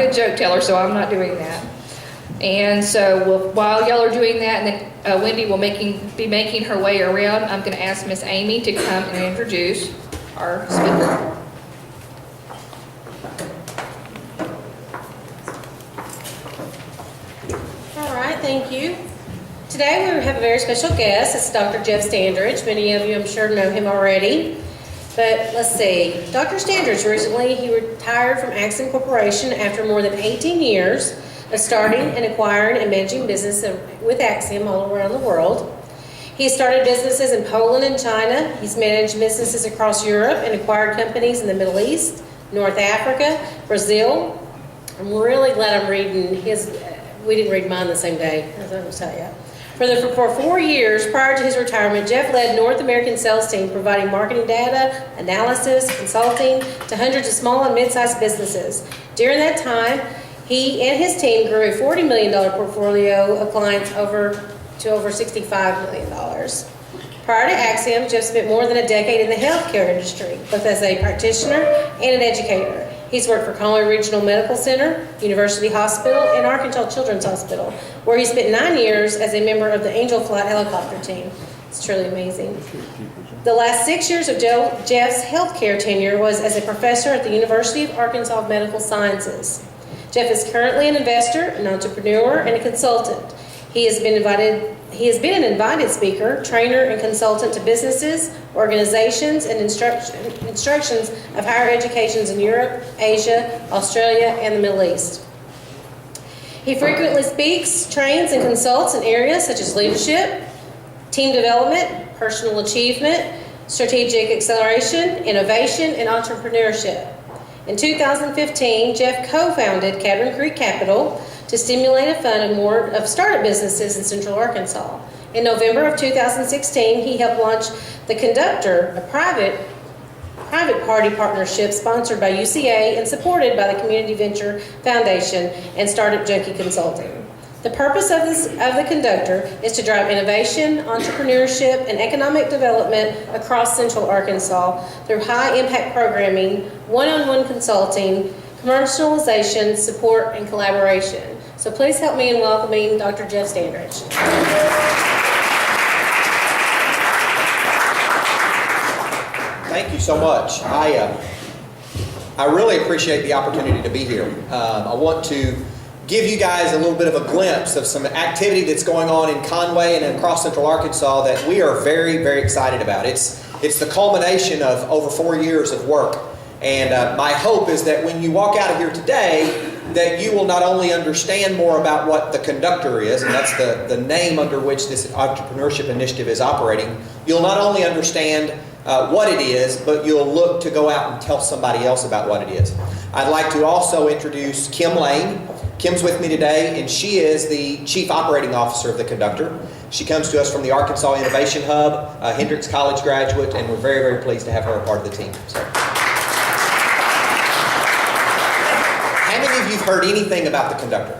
Good joke teller, so I'm not doing that. And so while y'all are doing that, and then Wendy will be making her way around, I'm going to ask Miss Amy to come and introduce our speaker. All right, thank you. Today we have a very special guest. It's Dr. Jeff Standridge. Many of you, I'm sure, know him already. But let's see. Dr. Standridge recently, he retired from Axiom Corporation after more than 18 years of starting and acquiring and managing business with Axiom all around the world. He started businesses in Poland and China. He's managed businesses across Europe and acquired companies in the Middle East, North Africa, Brazil. I'm really glad I'm reading his. We didn't read mine the same day, as I will tell you. For 4 years prior to his retirement, Jeff led North American sales team providing marketing data, analysis, consulting to hundreds of small and mid-sized businesses. During that time, he and his team grew a $40 million portfolio of clients to over $65 million. Prior to Axiom, Jeff spent more than a decade in the healthcare industry, both as a practitioner and an educator. He's worked for Conway Regional Medical Center, University Hospital, and Arkansas Children's Hospital, where he spent 9 years as a member of the Angel Flight helicopter team. It's truly amazing. The last 6 years of Jeff's healthcare tenure was as a professor at the University of Arkansas Medical Sciences. Jeff is currently an investor, an entrepreneur, and a consultant. He has been an invited speaker, trainer, and consultant to businesses, organizations, and instructions of higher educations in Europe, Asia, Australia, and the Middle East. He frequently speaks, trains, and consults in areas such as leadership, team development, personal achievement, strategic acceleration, innovation, and entrepreneurship. In 2015, Jeff co-founded Cadron Creek Capital to stimulate a fund of startup businesses in Central Arkansas. In November of 2016, he helped launch the Conductor, a private party partnership sponsored by UCA and supported by the Community Venture Foundation and Startup Junkie Consulting. The purpose of the Conductor is to drive innovation, entrepreneurship, and economic development across Central Arkansas through high-impact programming, one-on-one consulting, commercialization, support, and collaboration. So please help me in welcoming Dr. Jeff Standridge. Thank you so much. I really appreciate the opportunity to be here. I want to give you guys a little bit of a glimpse of some activity that's going on in Conway and across Central Arkansas that we are very, very excited about. It's the culmination of over 4 years of work. And my hope is that when you walk out of here today, that you will not only understand more about what the Conductor is, and that's the name under which this entrepreneurship initiative is operating, you'll not only understand what it is, but you'll look to go out and tell somebody else about what it is. I'd like to also introduce Kim Lane. Kim's with me today, and she is the Chief Operating Officer of the Conductor. She comes to us from the Arkansas Innovation Hub, a Hendrix College graduate, and we're very, very pleased to have her a part of the team. So. How many of you have heard anything about the Conductor?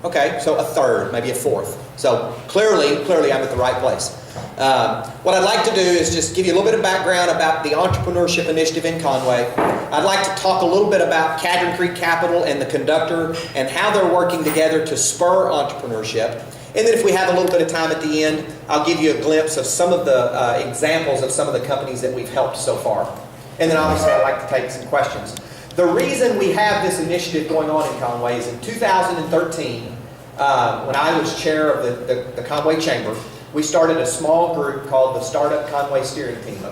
Okay, so a third, maybe a fourth. So clearly I'm at the right place. What I'd like to do is just give you a little bit of background about the Entrepreneurship Initiative in Conway. I'd like to talk a little bit about Cadron Creek Capital and the Conductor and how they're working together to spur entrepreneurship. And then if we have a little bit of time at the end, I'll give you a glimpse of some of the examples of some of the companies that we've helped so far. And then obviously I'd like to take some questions. The reason we have this initiative going on in Conway is in 2013, when I was chair of the Conway Chamber, we started a small group called the Startup Conway Steering Team, a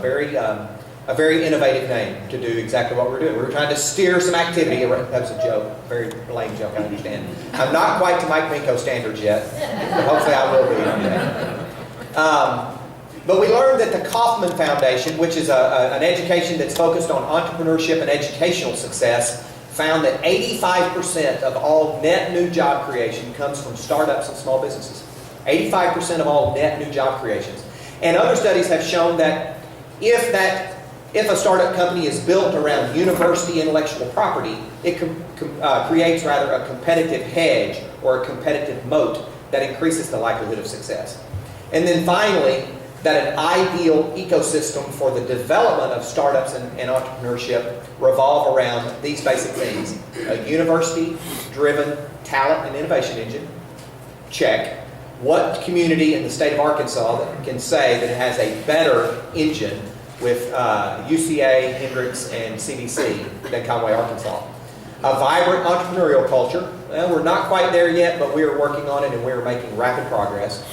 very innovative name to do exactly what we're doing. We were trying to steer some activity. That was a joke, very lame joke, I understand. I'm not quite to Mike Minko standards yet, but hopefully I will be one day. But we learned that the Kauffman Foundation, which is an education that's focused on entrepreneurship and educational success, found that 85% of all net new job creation comes from startups and small businesses. 85% of all net new job creations. And other studies have shown that if a startup company is built around university intellectual property, it creates rather a competitive hedge or a competitive moat that increases the likelihood of success. And then finally, that an ideal ecosystem for the development of startups and entrepreneurship revolve around these basic things. A university-driven talent and innovation engine, check. What community in the state of Arkansas that can say that it has a better engine with UCA, Hendrix, and CDC than Conway, Arkansas? A vibrant entrepreneurial culture. Well, we're not quite there yet, but we are working on it and we're making rapid progress.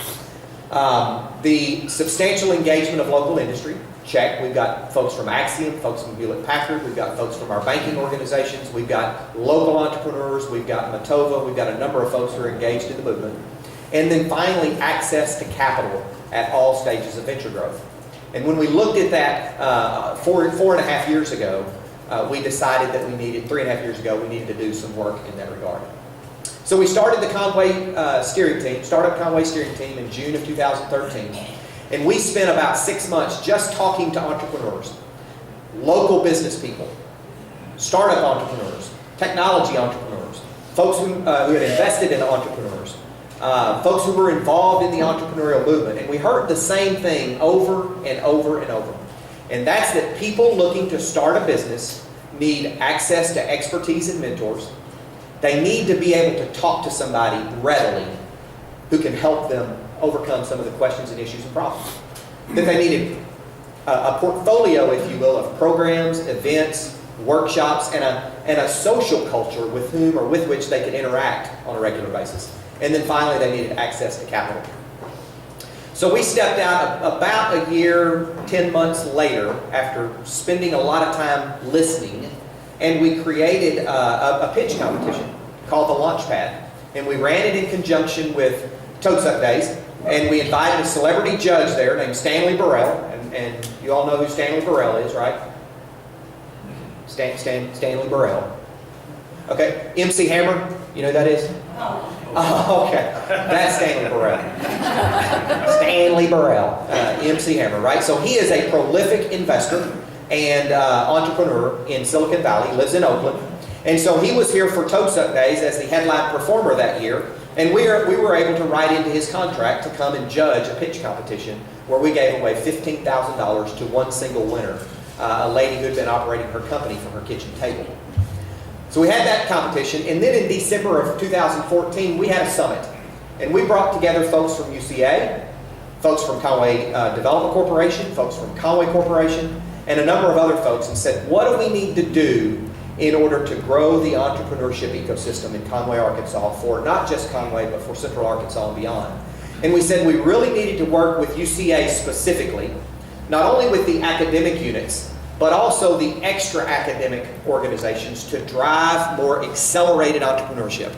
The substantial engagement of local industry, check. We've got folks from Axiom, folks from Hewlett-Packard, we've got folks from our banking organizations, we've got local entrepreneurs, we've got Matova, we've got a number of folks who are engaged in the movement. And then finally, access to capital at all stages of venture growth. And when we looked at that four and a half years ago, we decided that we needed, 3.5 years ago, we needed to do some work in that regard. So we started the Conway steering team, Startup Conway steering team in June of 2013. And we spent about 6 months just talking to entrepreneurs, local business people, startup entrepreneurs, technology entrepreneurs, folks who had invested in entrepreneurs, folks who were involved in the entrepreneurial movement. And we heard the same thing over and over and over. And that's that people looking to start a business need access to expertise and mentors. They need to be able to talk to somebody readily who can help them overcome some of the questions and issues and problems. That they needed a portfolio, if you will, of programs, events, workshops, and a social culture with whom or with which they could interact on a regular basis. And then finally, they needed access to capital. So we stepped out about a year, 10 months later, after spending a lot of time listening, and we created a pitch competition called the Launchpad. And we ran it in conjunction with Toad Suck Days, and we invited a celebrity judge there named Stanley Burrell, and you all know who Stanley Burrell is, right? Stanley Burrell. Okay, MC Hammer, you know who that is? Oh, okay. That's Stanley Burrell. Stanley Burrell, MC Hammer, right? So he is a prolific investor and entrepreneur in Silicon Valley. He lives in Oakland. And so he was here for Toad Suck Days as the headline performer that year. And we were able to write into his contract to come and judge a pitch competition where we gave away $15,000 to one single winner, a lady who had been operating her company from her kitchen table. So we had that competition, and then in December of 2014, we had a summit. And we brought together folks from UCA, folks from Conway Development Corporation, folks from Conway Corporation, and a number of other folks, and said, what do we need to do in order to grow the entrepreneurship ecosystem in Conway, Arkansas, for not just Conway, but for Central Arkansas and beyond? And we said we really needed to work with UCA specifically, not only with the academic units, but also the extra academic organizations to drive more accelerated entrepreneurship,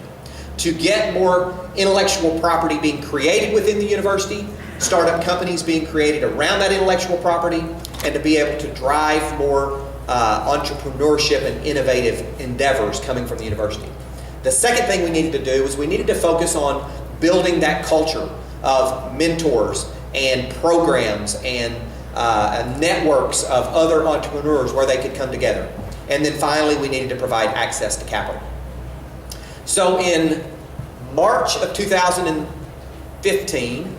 to get more intellectual property being created within the university, startup companies being created around that intellectual property, and to be able to drive more entrepreneurship and innovative endeavors coming from the university. The second thing we needed to do was we needed to focus on building that culture of mentors and programs and networks of other entrepreneurs where they could come together. And then finally, we needed to provide access to capital. So in March of 2015,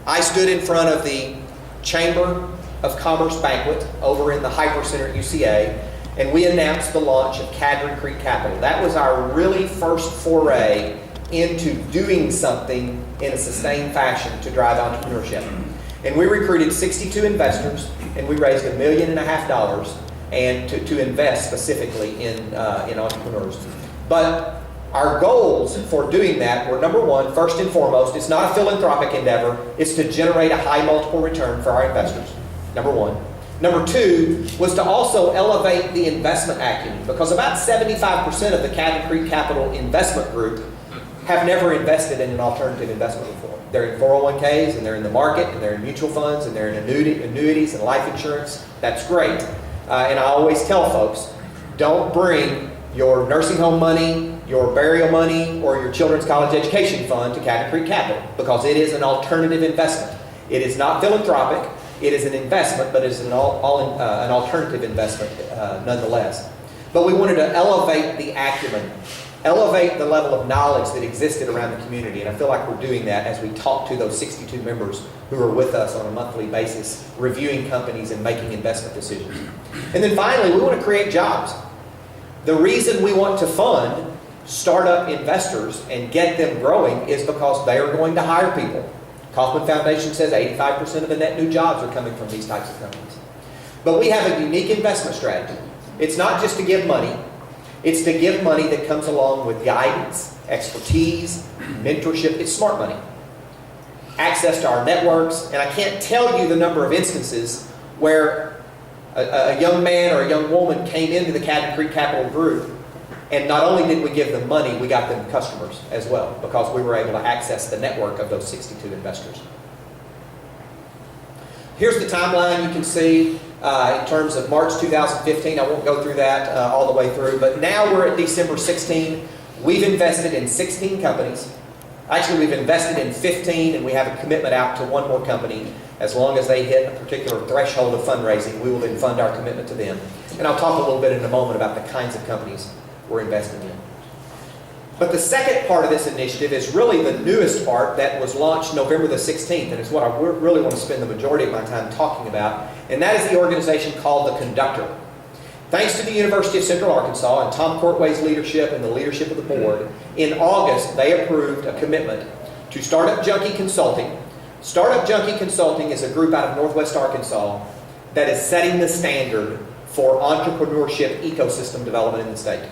I stood in front of the Chamber of Commerce banquet over in the Hyper Center at UCA, and we announced the launch of Cadron Creek Capital. That was our really first foray into doing something in a sustained fashion to drive entrepreneurship. And we recruited 62 investors, and we raised $1.5 million and to invest specifically in entrepreneurs. But our goals for doing that were, number one, first and foremost, it's not a philanthropic endeavor, it's to generate a high multiple return for our investors, number one. Number two was to also elevate the investment acumen, because about 75% of the Cadron Creek Capital investment group have never invested in an alternative investment before. They're in 401ks, and they're in the market, and they're in mutual funds, and they're in annuities and life insurance. That's great. And I always tell folks, don't bring your nursing home money, your burial money, or your children's college education fund to Cadron Creek Capital, because it is an alternative investment. It is not philanthropic. It is an investment, but it is an alternative investment nonetheless. But we wanted to elevate the acumen elevate the level of knowledge that existed around the community. And I feel like we're doing that as we talk to those 62 members who are with us on a monthly basis, reviewing companies and making investment decisions. And then finally, we want to create jobs. The reason we want to fund startup investors and get them growing is because they are going to hire people. Kauffman Foundation says 85% of the net new jobs are coming from these types of companies. But we have a unique investment strategy. It's not just to give money. It's to give money that comes along with guidance, expertise, mentorship. It's smart money. Access to our networks. And I can't tell you the number of instances where a young man or a young woman came into the Cabin Creek Capital Group, and not only did we give them money, we got them customers as well, because we were able to access the network of those 62 investors. Here's the timeline you can see in terms of March 2015. I won't go through that all the way through, but now we're at December 16. We've invested in 16 companies. Actually, we've invested in 15, and we have a commitment out to one more company. As long as they hit a particular threshold of fundraising, we will then fund our commitment to them. And I'll talk a little bit in a moment about the kinds of companies we're investing in. But the second part of this initiative is really the newest part that was launched November the 16th, and it's what I really want to spend the majority of my time talking about, and that is the organization called the Conductor. Thanks to the University of Central Arkansas and Tom Courtway's leadership and the leadership of the board, in August they approved a commitment to Startup Junkie Consulting. Startup Junkie Consulting is a group out of Northwest Arkansas that is setting the standard for entrepreneurship ecosystem development in the state.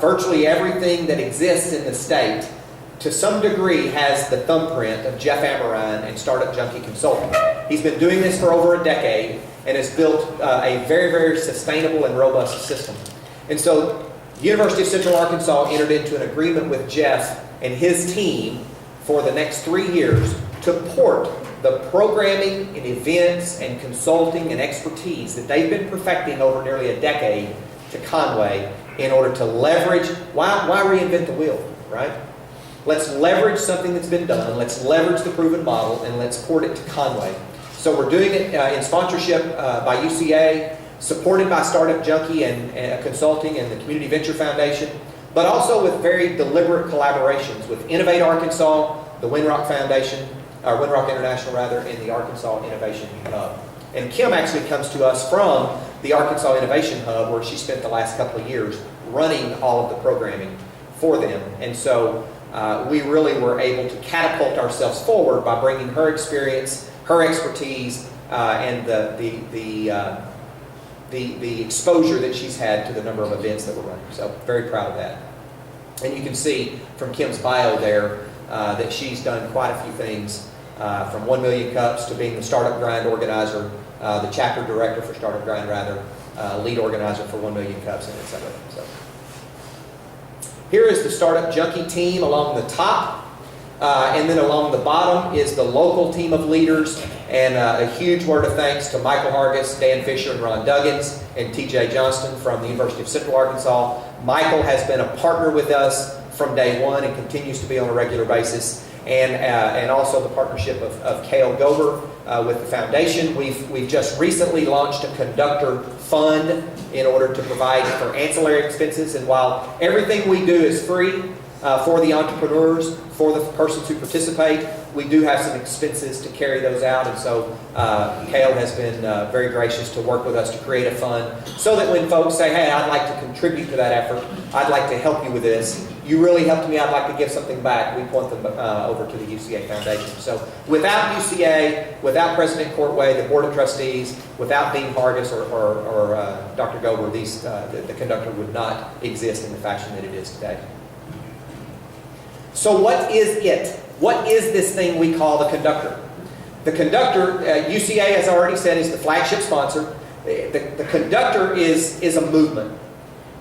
Virtually everything that exists in the state, to some degree, has the thumbprint of Jeff Amorine and Startup Junkie Consulting. He's been doing this for over a decade and has built a very, very sustainable and robust system. And so, the University of Central Arkansas entered into an agreement with Jeff and his team for the next 3 years to port the programming and events and consulting and expertise that they've been perfecting over nearly a decade to Conway in order to leverage. Why reinvent the wheel, right? Let's leverage something that's been done, let's leverage the proven model, and let's port it to Conway. So we're doing it in sponsorship by UCA, supported by Startup Junkie and Consulting and the Community Venture Foundation, but also with very deliberate collaborations with Innovate Arkansas, the Winrock Foundation, or Winrock International rather, and the Arkansas Innovation Hub. And Kim actually comes to us from the Arkansas Innovation Hub, where she spent the last couple of years running all of the programming for them. And so we really were able to catapult ourselves forward by bringing her experience, her expertise, and the exposure that she's had to the number of events that we're running. So very proud of that. And you can see from Kim's bio there that she's done quite a few things, from 1 Million Cups to being the Startup Grind organizer, the chapter director for Startup Grind rather, lead organizer for 1 Million Cups, and etc. So here is the Startup Junkie team along the top, and then along the bottom is the local team of leaders, and a huge word of thanks to Michael Hargis, Dan Fisher, and Ron Duggins, and TJ Johnston from the University of Central Arkansas. Michael has been a partner with us from day one and continues to be on a regular basis, and also the partnership of Cale Gober with the foundation. We've just recently launched a Conductor fund in order to provide for ancillary expenses, and while everything we do is free for the entrepreneurs, for the persons who participate, we do have some expenses to carry those out, and so Cale has been very gracious to work with us to create a fund so that when folks say, hey, I'd like to contribute to that effort, I'd like to help you with this, you really helped me, I'd like to give something back, we point them over to the UCA Foundation. So without UCA, without President Courtway, the Board of Trustees, without Dean Hargis or Dr. Gober, the Conductor would not exist in the fashion that it is today. So what is it? What is this thing we call the Conductor? The Conductor, UCA, as I already said, is the flagship sponsor. The Conductor is a movement.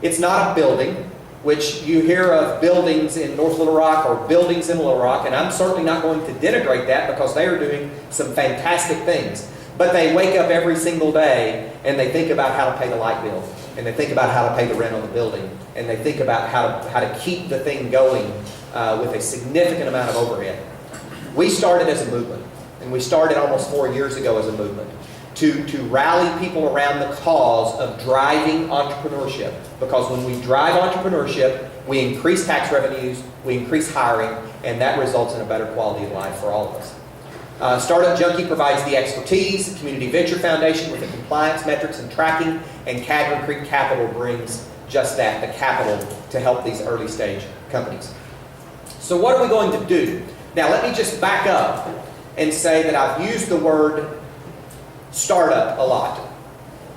It's not a building, which you hear of buildings in North Little Rock or buildings in Little Rock, and I'm certainly not going to denigrate that because they are doing some fantastic things. But they wake up every single day and they think about how to pay the light bill, and they think about how to pay the rent on the building, and they think about how to keep the thing going with a significant amount of overhead. We started as a movement, and we started almost 4 years ago as a movement to rally people around the cause of driving entrepreneurship. Because when we drive entrepreneurship, we increase tax revenues, we increase hiring, and that results in a better quality of life for all of us. Startup Junkie provides the expertise, Community Venture Foundation with the compliance metrics and tracking, and Cadron Creek Capital brings just that, the capital, to help these early stage companies. So what are we going to do? Now let me just back up and say that I've used the word startup a lot.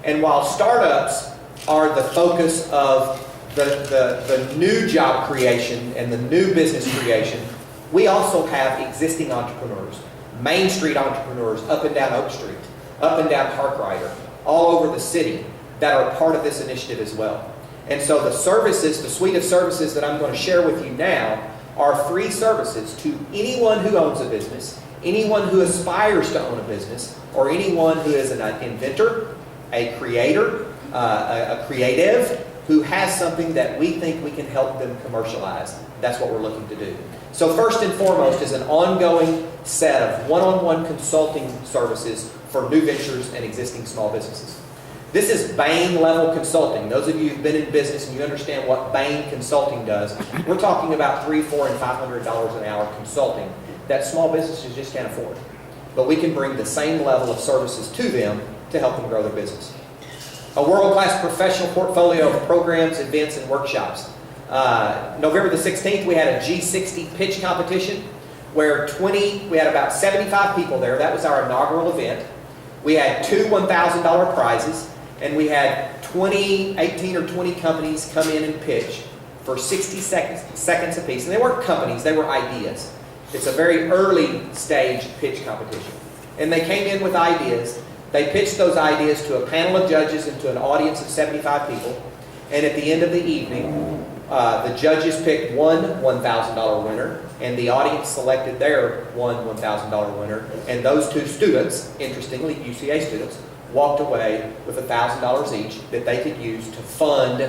And while startups are the focus of the new job creation and the new business creation, we also have existing entrepreneurs, Main Street entrepreneurs up and down Oak Street, up and down Parkrider, all over the city that are part of this initiative as well. And so the services, the suite of services that I'm going to share with you now are free services to anyone who owns a business, anyone who aspires to own a business, or anyone who is an inventor, a creator, a creative, who has something that we think we can help them commercialize. That's what we're looking to do. So first and foremost is an ongoing set of one-on-one consulting services for new ventures and existing small businesses. This is Bain level consulting. Those of you who've been in business and you understand what Bain consulting does, we're talking about $300, $400, and $500 an hour consulting that small businesses just can't afford. But we can bring the same level of services to them to help them grow their business. A world-class professional portfolio of programs, events, and workshops. November the 16th, we had a G60 pitch competition where we had about 75 people there. That was our inaugural event. We had two $1,000 prizes, and we had 18 or 20 companies come in and pitch for 60 seconds apiece. And they weren't companies, they were ideas. It's a very early stage pitch competition. And they came in with ideas. They pitched those ideas to a panel of judges and to an audience of 75 people. And at the end of the evening, the judges picked one $1,000 winner, and the audience selected their one $1,000 winner. And those two students, interestingly, UCA students, walked away with $1,000 each that they could use to fund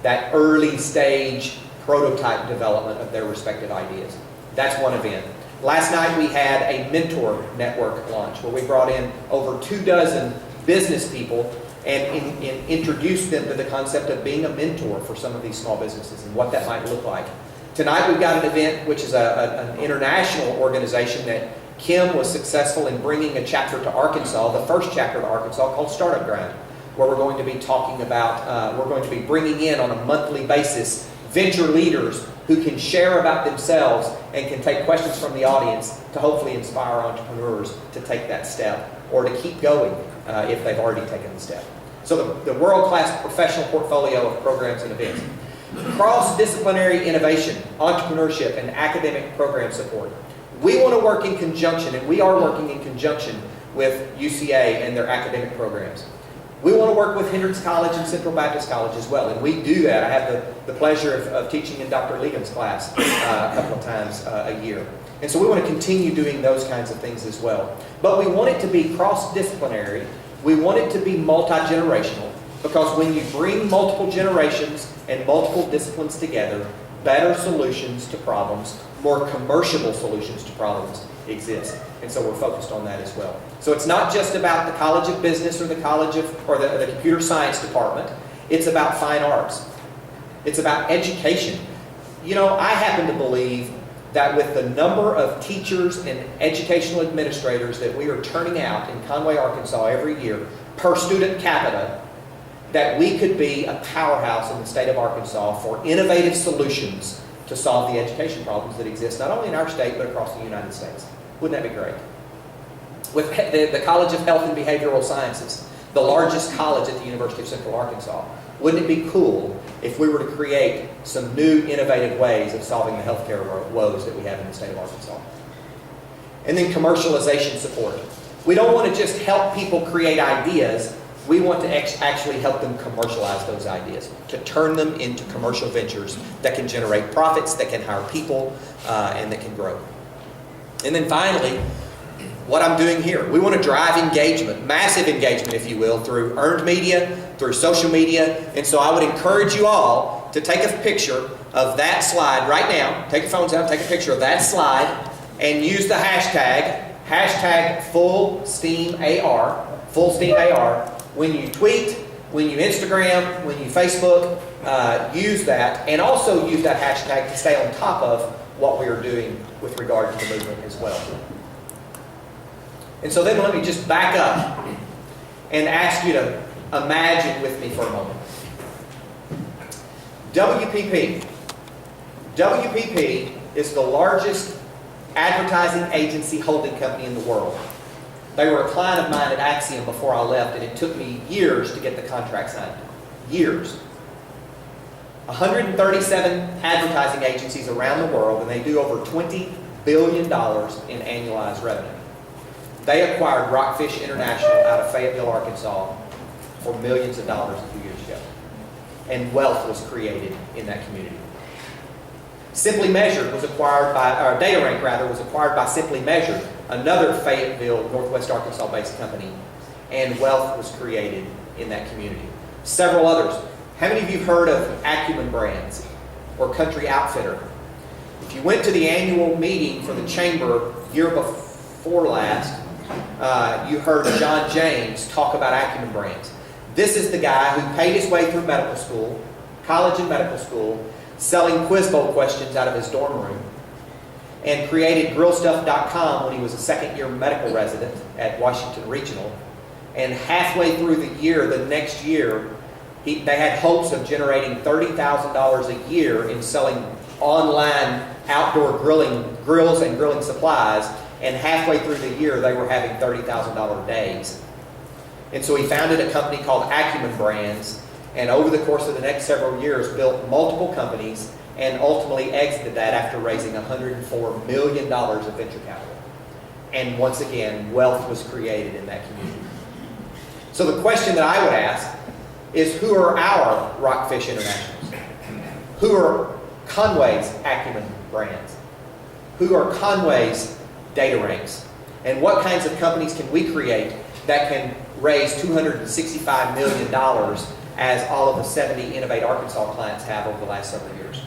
that early stage prototype development of their respective ideas. That's one event. Last night we had a mentor network launch where we brought in over 24 business people and introduced them to the concept of being a mentor for some of these small businesses and what that might look like. Tonight we've got an event which is an international organization that Kim was successful in bringing a chapter to Arkansas, the first chapter to Arkansas, called Startup Grind, where we're going to be talking about, we're going to be bringing in on a monthly basis venture leaders who can share about themselves and can take questions from the audience to hopefully inspire entrepreneurs to take that step or to keep going if they've already taken the step. So the world-class professional portfolio of programs and events. Cross-disciplinary innovation, entrepreneurship, and academic program support. We want to work in conjunction, and we are working in conjunction with UCA and their academic programs. We want to work with Hendrix College and Central Baptist College as well, and we do that. I have the pleasure of teaching in Dr. Ligon's class a couple of times a year. And so we want to continue doing those kinds of things as well. But we want it to be cross-disciplinary. We want it to be multi-generational, because when you bring multiple generations and multiple disciplines together, better solutions to problems, more commercial solutions to problems exist. And so we're focused on that as well. So it's not just about the College of Business or the the Computer Science Department. It's about fine arts. It's about education. You know, I happen to believe that with the number of teachers and educational administrators that we are turning out in Conway, Arkansas every year per student capita, that we could be a powerhouse in the state of Arkansas for innovative solutions to solve the education problems that exist not only in our state but across the United States. Wouldn't that be great? With the College of Health and Behavioral Sciences, the largest college at the University of Central Arkansas, wouldn't it be cool if we were to create some new innovative ways of solving the healthcare woes that we have in the state of Arkansas? And then commercialization support. We don't want to just help people create ideas. We want to actually help them commercialize those ideas, to turn them into commercial ventures that can generate profits, that can hire people, and that can grow. And then finally, what I'm doing here, we want to drive engagement, massive engagement, if you will, through earned media, through social media. And so I would encourage you all to take a picture of that slide right now. Take your phones out, take a picture of that slide, and use the hashtag FullSteamAR. full steam AR. When you tweet, when you Instagram, when you Facebook, use that, and also use that hashtag to stay on top of what we are doing with regard to the movement as well. And so then let me just back up and ask you to imagine with me for a moment. WPP. WPP is the largest advertising agency holding company in the world. They were a client of mine at Axiom before I left, and it took me years to get the contract signed. Years. 137 advertising agencies around the world, and they do over $20 billion in annualized revenue. They acquired Rockfish International out of Fayetteville, Arkansas for millions of dollars a few years ago. And wealth was created in that community. Simply Measured was acquired by, or DataRank rather, was acquired by Simply Measured, another Fayetteville, Northwest Arkansas-based company, and wealth was created in that community. Several others. How many of you have heard of Acumen Brands or Country Outfitter? If you went to the annual meeting for the chamber year before last, you heard John James talk about Acumen Brands. This is the guy who paid his way through medical school, college and medical school, selling quiz bowl questions out of his dorm room, and created grillstuff.com when he was a second-year medical resident at Washington Regional. And halfway through the year, the next year, they had hopes of generating $30,000 a year in selling online outdoor grills and grilling supplies. And halfway through the year, they were having $30,000 days. And so he founded a company called Acumen Brands, and over the course of the next several years, built multiple companies and ultimately exited that after raising $104 million of venture capital. And once again, wealth was created in that community. So the question that I would ask is, who are our Rockfish Internationals? Who are Conway's Acumen Brands? Who are Conway's DataRanks? And what kinds of companies can we create that can raise $265 million as all of the 70 Innovate Arkansas clients have over the last several years?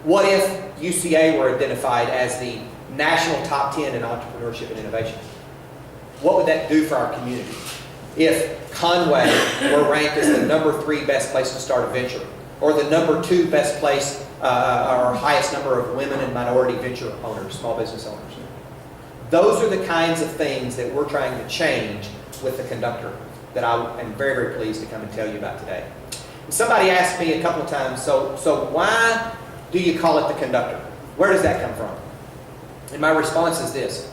What if UCA were identified as the national top 10 in entrepreneurship and innovation? What would that do for our community? If Conway were ranked as the number 3 best place to start a venture, or the number 2 best place or highest number of women and minority venture owners, small business owners. Those are the kinds of things that we're trying to change with the Conductor that I am very, very pleased to come and tell you about today. Somebody asked me a couple of times, so why do you call it the Conductor? Where does that come from? And my response is this.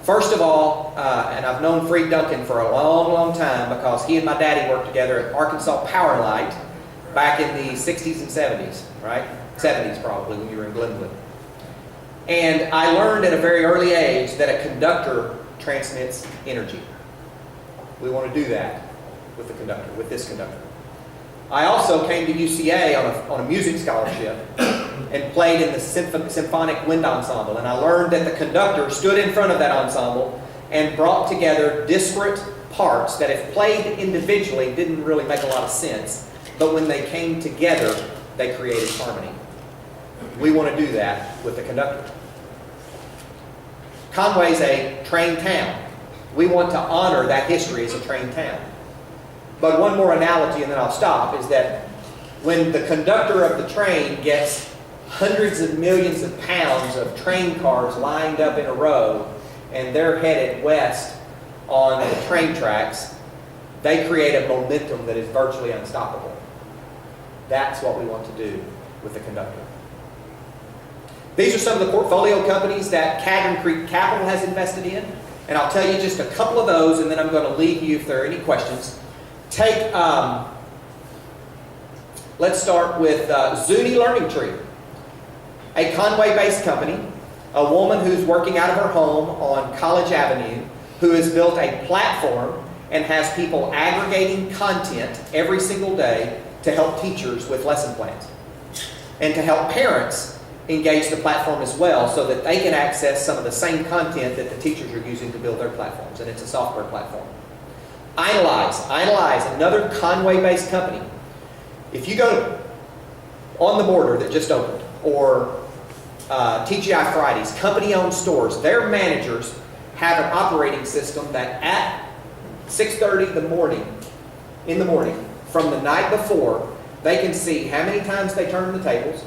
First of all, and I've known Freed Duncan for a long, long time because he and my daddy worked together at Arkansas Power and Light back in the 60s and 70s, right? 70s probably, when you were in Glenwood. And I learned at a very early age that a conductor transmits energy. We want to do that with the Conductor, with this Conductor. I also came to UCA on a music scholarship and played in the symphonic wind ensemble. And I learned that the Conductor stood in front of that ensemble and brought together disparate parts that if played individually didn't really make a lot of sense. But when they came together, they created harmony. We want to do that with the Conductor. Conway's a train town. We want to honor that history as a train town. But one more analogy and then I'll stop, is that when the conductor of the train gets hundreds of millions of pounds of train cars lined up in a row and they're headed west on the train tracks, they create a momentum that is virtually unstoppable. That's what we want to do with the Conductor. These are some of the portfolio companies that Cadron Creek Capital has invested in. And I'll tell you just a couple of those, and then I'm going to leave you if there are any questions. Take, let's start with Zuni Learning Tree, a Conway-based company, a woman who's working out of her home on College Avenue, who has built a platform and has people aggregating content every single day to help teachers with lesson plans and to help parents engage the platform as well so that they can access some of the same content that the teachers are using to build their platforms, and it's a software platform. Idolize, another Conway-based company. If you go to On the Border that just opened, or TGI Fridays, company-owned stores, their managers have an operating system that at 6:30 in the morning, from the night before, they can see how many times they turned the tables,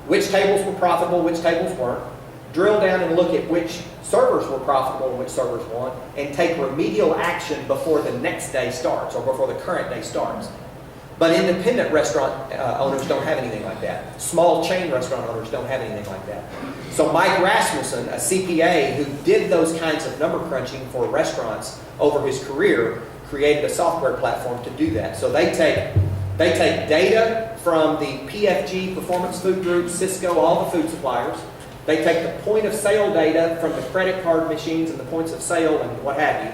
which tables were profitable, which tables weren't, drill down and look at which servers were profitable and which servers weren't, and take remedial action before the next day starts or before the current day starts. But independent restaurant owners don't have anything like that. Small chain restaurant owners don't have anything like that. So Mike Rasmussen, a CPA who did those kinds of number crunching for restaurants over his career, created a software platform to do that. So they take data from the PFG, Performance Food Group, Cisco, all the food suppliers. They take the point of sale data from the credit card machines and the points of sale and what have you,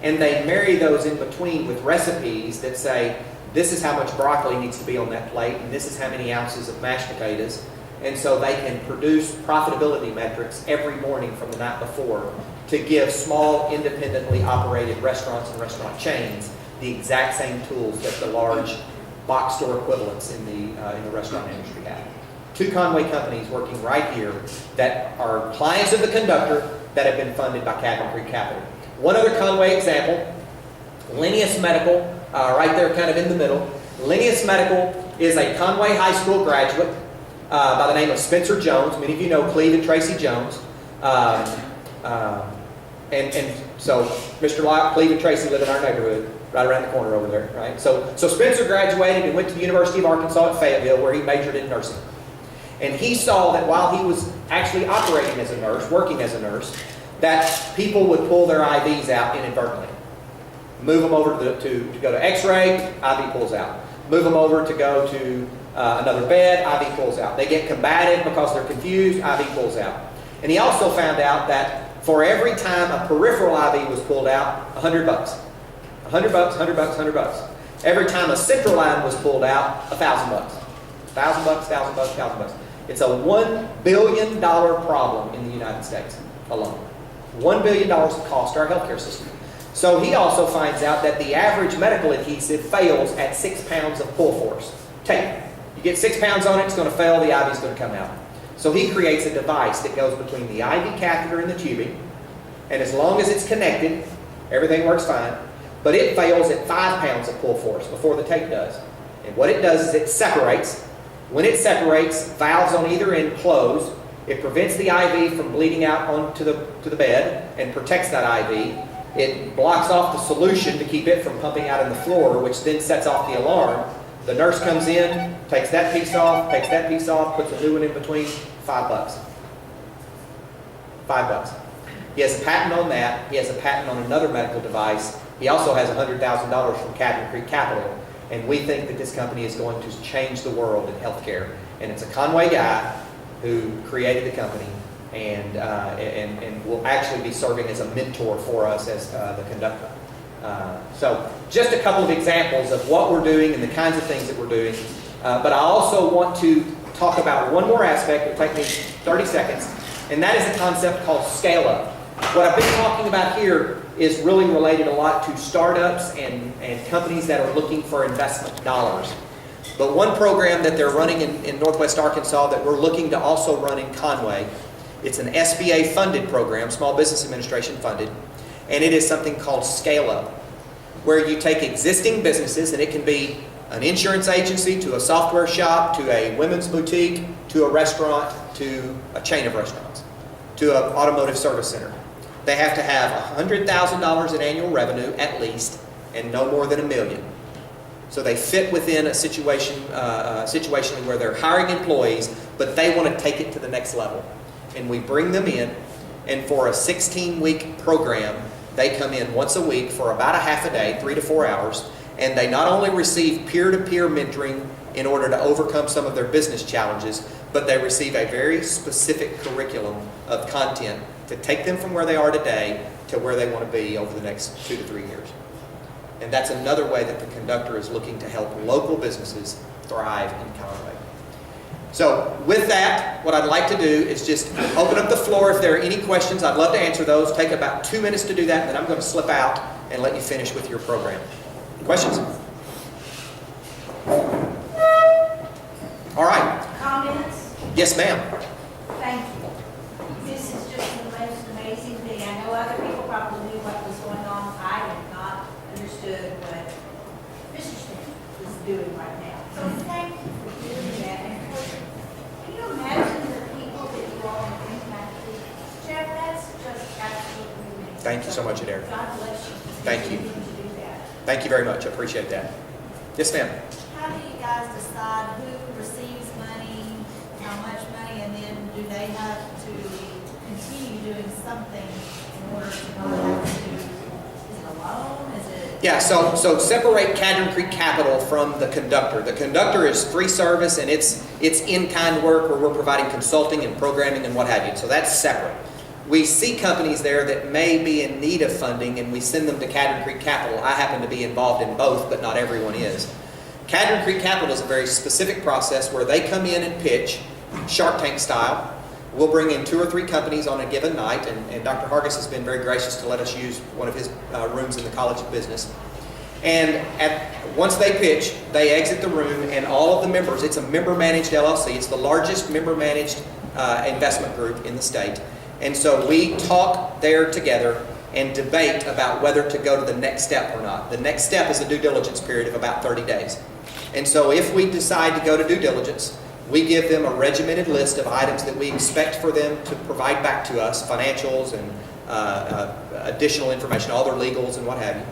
and they marry those in between with recipes that say, this is how much broccoli needs to be on that plate, and this is how many ounces of mashed potatoes. And so they can produce profitability metrics every morning from the night before to give small, independently operated restaurants and restaurant chains the exact same tools that the large box store equivalents in the restaurant industry have. 2 Conway companies working right here that are clients of the Conductor that have been funded by Cabin Creek Capital. One other Conway example, Linneus Medical, right there kind of in the middle. Linneus Medical is a Conway High School graduate by the name of Spencer Jones. Many of you know Cleve and Tracy Jones. And so Mr. Locke, Cleve and Tracy live in our neighborhood, right around the corner over there, right? So Spencer graduated and went to the University of Arkansas at Fayetteville, where he majored in nursing. And he saw that while he was actually operating as a nurse, working as a nurse, that people would pull their IVs out inadvertently. Move them over to go to x-ray, IV pulls out. Move them over to go to another bed, IV pulls out. They get combative because they're confused, IV pulls out. And he also found out that for every time a peripheral IV was pulled out, $100. $100, $100, $100. Every time a central line was pulled out, $1,000. $1,000, $1,000, $1,000. It's a $1 billion problem in the United States alone. $1 billion of cost to our healthcare system. So he also finds out that the average medical adhesive fails at 6 pounds of pull force. Tape. You get 6 pounds on it, it's going to fail, the IV is going to come out. So he creates a device that goes between the IV catheter and the tubing, and as long as it's connected, everything works fine, but it fails at 5 pounds of pull force before the tape does. And what it does is it separates. When it separates, valves on either end close. It prevents the IV from bleeding out onto the bed and protects that IV. It blocks off the solution to keep it from pumping out on the floor, which then sets off the alarm. The nurse comes in, takes that piece off, puts a new one in between, $5. $5. He has a patent on that. He has a patent on another medical device. He also has $100,000 from Cabin Creek Capital. And we think that this company is going to change the world in healthcare. And it's a Conway guy who created the company and will actually be serving as a mentor for us as the Conductor. So just a couple of examples of what we're doing and the kinds of things that we're doing. But I also want to talk about one more aspect. It'll take me 30 seconds. And that is a concept called scale up. What I've been talking about here is really related a lot to startups and companies that are looking for investment dollars. But one program that they're running in Northwest Arkansas that we're looking to also run in Conway, it's an SBA funded program, Small Business Administration funded, and it is something called Scale Up, where you take existing businesses, and it can be an insurance agency to a software shop to a women's boutique to a restaurant to a chain of restaurants to an automotive service center. They have to have $100,000 in annual revenue at least and no more than $1 million. So they fit within a situation where they're hiring employees, but they want to take it to the next level. And we bring them in, and for a 16-week program, they come in once a week for about a half a day, 3 to 4 hours, and they not only receive peer-to-peer mentoring in order to overcome some of their business challenges, but they receive a very specific curriculum of content to take them from where they are today to where they want to be over the next 2 to 3 years. And that's another way that the Conductor is looking to help local businesses thrive in Conway. So with that, what I'd like to do is just open up the floor. If there are any questions, I'd love to answer those. Take about 2 minutes to do that, and then I'm going to slip out and let you finish with your program. Questions? All right. Comments? Yes, ma'am. Thank you. This is just the most amazing thing. I know other people probably knew what was going on. I did not doing right now. So thank you for doing that. And of course, can you imagine the people that you all have impacted? Jeff, that's just absolutely amazing. Thank you so much, Adair. God bless you. Thank you. Continue to do that. Thank you very much. I appreciate that. Yes, ma'am. How do you guys decide who receives money, how much money, and then do they have to continue doing something in order to not have to, is it a loan, is it? Yeah, so separate Cadron Creek Capital from the Conductor. The Conductor is free service and it's in-kind work where we're providing consulting and programming and what have you. So that's separate. We see companies there that may be in need of funding and we send them to Cadron Creek Capital. I happen to be involved in both, but not everyone is. Cadron Creek Capital is a very specific process where they come in and pitch, Shark Tank style. We'll bring in 2 or 3 companies on a given night, and Dr. Hargis has been very gracious to let us use one of his rooms in the College of Business. And once they pitch, they exit the room, and all of the members, it's a member-managed LLC, it's the largest member-managed investment group in the state. And so we talk there together and debate about whether to go to the next step or not. The next step is a due diligence period of about 30 days. And so if we decide to go to due diligence, we give them a regimented list of items that we expect for them to provide back to us, financials and additional information, all their legals and what have you.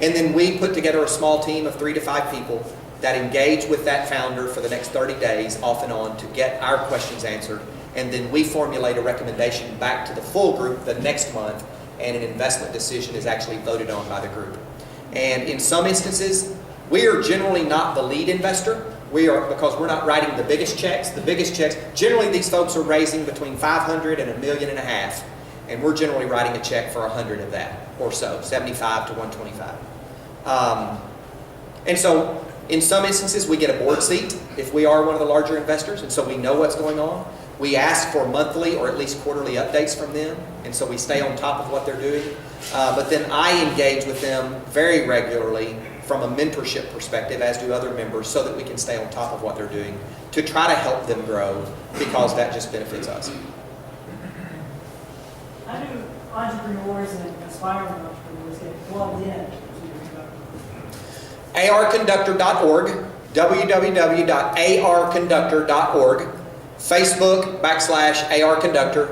And then we put together a small team of 3 to 5 people that engage with that founder for the next 30 days off and on to get our questions answered. And then we formulate a recommendation back to the full group the next month, and an investment decision is actually voted on by the group. And in some instances, we are generally not the lead investor. We are, because we're not writing the biggest checks. The biggest checks, generally these folks are raising between $500,000 and $1.5 million, and we're generally writing a check for 100 of that or so, 75 to 125. And so in some instances, we get a board seat if we are one of the larger investors, and so we know what's going on. We ask for monthly or at least quarterly updates from them, and so we stay on top of what they're doing. But then I engage with them very regularly from a mentorship perspective, as do other members, so that we can stay on top of what they're doing to try to help them grow, because that just benefits us. How do entrepreneurs and aspiring entrepreneurs get plugged in to your conductor? arconductor.org, www.arconductor.org, Facebook /ARConductor,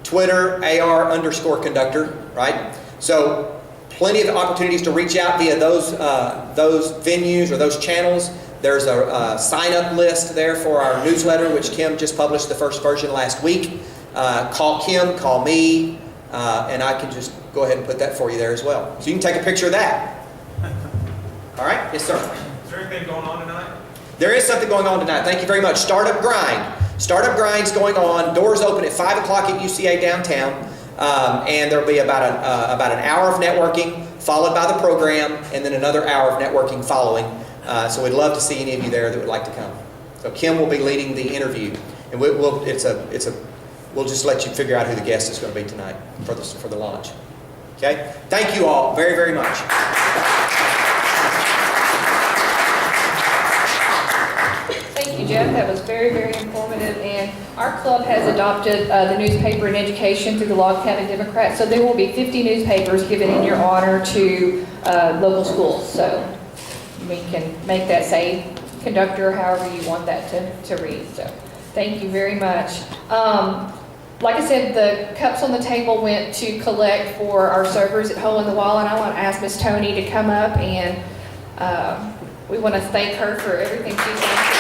Twitter AR_conductor, right? So plenty of opportunities to reach out via those venues or those channels. There's a sign-up list there for our newsletter, which Kim just published the first version last week. Call Kim, call me, and I can just go ahead and put that for you there as well. So you can take a picture of that. All right? Yes, sir. Is there anything going on tonight? There is something going on tonight. Thank you very much. Startup Grind. Startup Grind's going on. Doors open at 5 o'clock at UCA downtown. And there'll be about an hour of networking, followed by the program, and then another hour of networking following. So we'd love to see any of you there that would like to come. So Kim will be leading the interview, and we'll just let you figure out who the guest is going to be tonight for the launch. Okay? Thank you all very, very much. Thank you, Jeff. That was very, very informative. And our club has adopted the newspaper in education through the Log Cabin Democrat. So there will be 50 newspapers given in your honor to local schools. So we can make that say Conductor, however you want that to read. So thank you very much. Like I said, the cups on the table went to collect for our servers at Hole in the Wall, and I want to ask Miss Tony to come up, and we want to thank her for everything she's done.